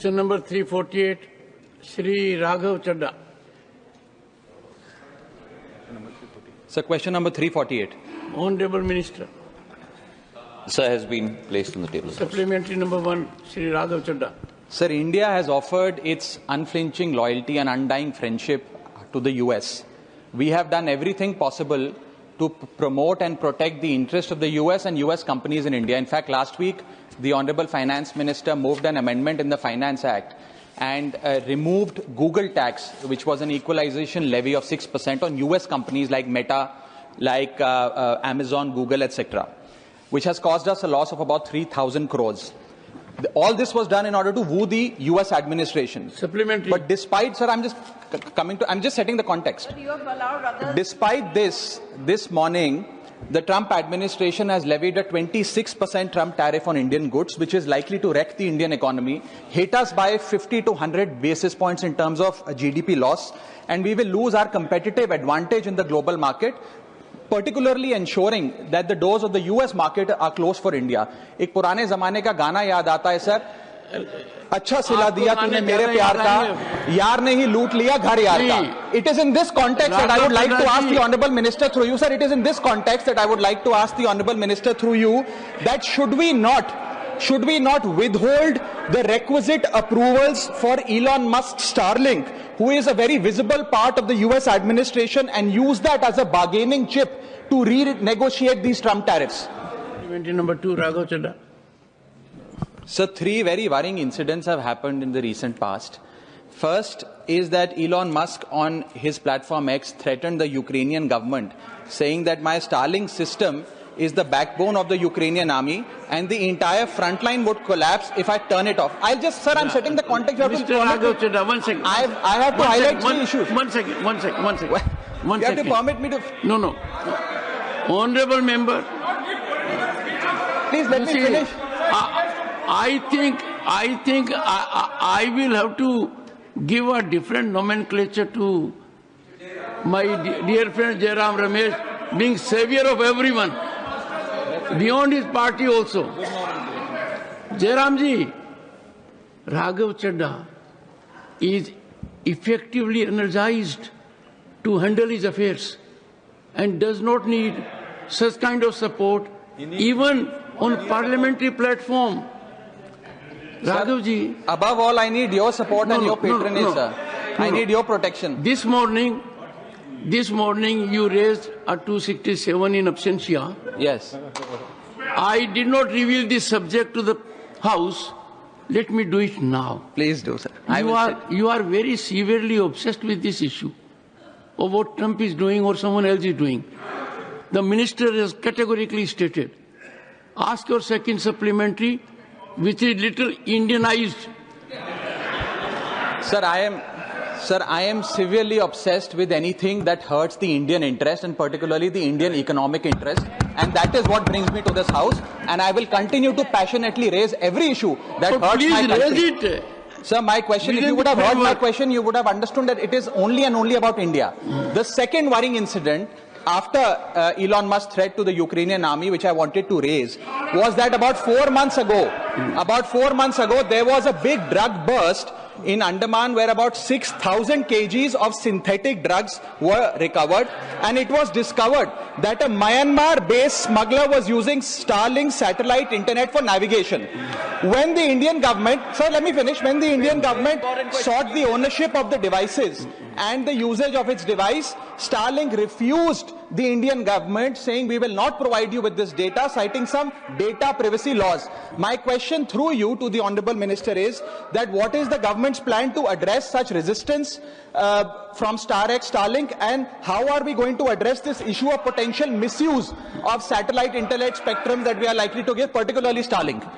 Question number 348, Shri Raghav Chadda. Sir, question number 348. Honorable Minister. Sir, has been placed on the table. Supplementary number 1, Shri Raghav Chadda. Sir, India has offered its unflinching loyalty and undying friendship to the US. We have done everything possible to promote and protect the interest of the US and US companies in India. In fact, last week, the Honorable Finance Minister moved an amendment in the Finance Act and removed Google tax, which was an equalization levy of 6% on US companies like Meta, like Amazon, Google, etc., which has caused us a loss of about 3,000 crores. All this was done in order to woo the US administration. Supplementary. But despite, sir, I'm just setting the context. But you have allowed others. Despite this morning, the Trump administration has levied a 26% Trump tariff on Indian goods, which is likely to wreck the Indian economy, hit us by 50 to 100 basis points in terms of GDP loss, and we will lose our competitive advantage in the global market, particularly ensuring that the doors of the US market are closed for India. एक पुराने ज़माने का गाना याद आता है sir, अच्छा सिला दिया तूने मेरे प्यार का, यार ने ही लूट लिया घर यार का. It is in this context that I would like to ask the Honourable Minister through you, sir. It is in this context that I would like to ask the Honourable Minister through you that should we not withhold the requisite approvals for Elon Musk's Starlink, who is a very visible part of the US administration, and use that as a bargaining chip to renegotiate these Trump tariffs? Supplementary number 2, Raghav Chadda. Sir, 3 very worrying incidents have happened in the recent past. First is that Elon Musk on his platform X threatened the Ukrainian government, saying that my Starlink system is the backbone of the Ukrainian army and the entire front line would collapse if I turn it off. I'm setting the context. Mr. Raghav Chadda, 1 second. I have to highlight 3 issues. 1 second. You have to permit me to... No. Honorable member. Please let me finish. I think I will have to give a different nomenclature to my dear friend Jairam Ramesh, being savior of everyone, beyond his party also. Jairam ji, Raghav Chadda is effectively energized to handle his affairs and does not need such kind of support even on parliamentary platform. Raghav ji, above all, I need your support and your patronage, sir. I need your protection. This morning you raised a 267 in absentia. Yes. I did not reveal this subject to the House. Let me do it now. Please do, sir. You are very severely obsessed with this issue of what Trump is doing or someone else is doing. The minister has categorically stated, ask your second supplementary, which is little Indianized. Sir, I am severely obsessed with anything that hurts the Indian interest and particularly the Indian economic interest, and that is what brings me to this House, and I will continue to passionately raise every issue that hurts my country. Please raise it. Sir, my question, if you would have heard my question, you would have understood that it is only and only about India. The second worrying incident after Elon Musk's threat to the Ukrainian army, which I wanted to raise, was that about 4 months ago, there was a big drug burst in Andaman where about 6,000 kgs of synthetic drugs were recovered, and it was discovered that a Myanmar-based smuggler was using Starlink satellite internet for navigation. When the Indian government, sir, let me finish, when the Indian government sought the ownership of the devices and the usage of its device, Starlink refused the Indian government, saying we will not provide you with this data, citing some data privacy laws. My question through you to the Honourable Minister is that what is the government's plan to address such resistance from Starlink, and how are we going to address this issue of potential misuse of satellite internet spectrum that we are likely to give, particularly Starlink?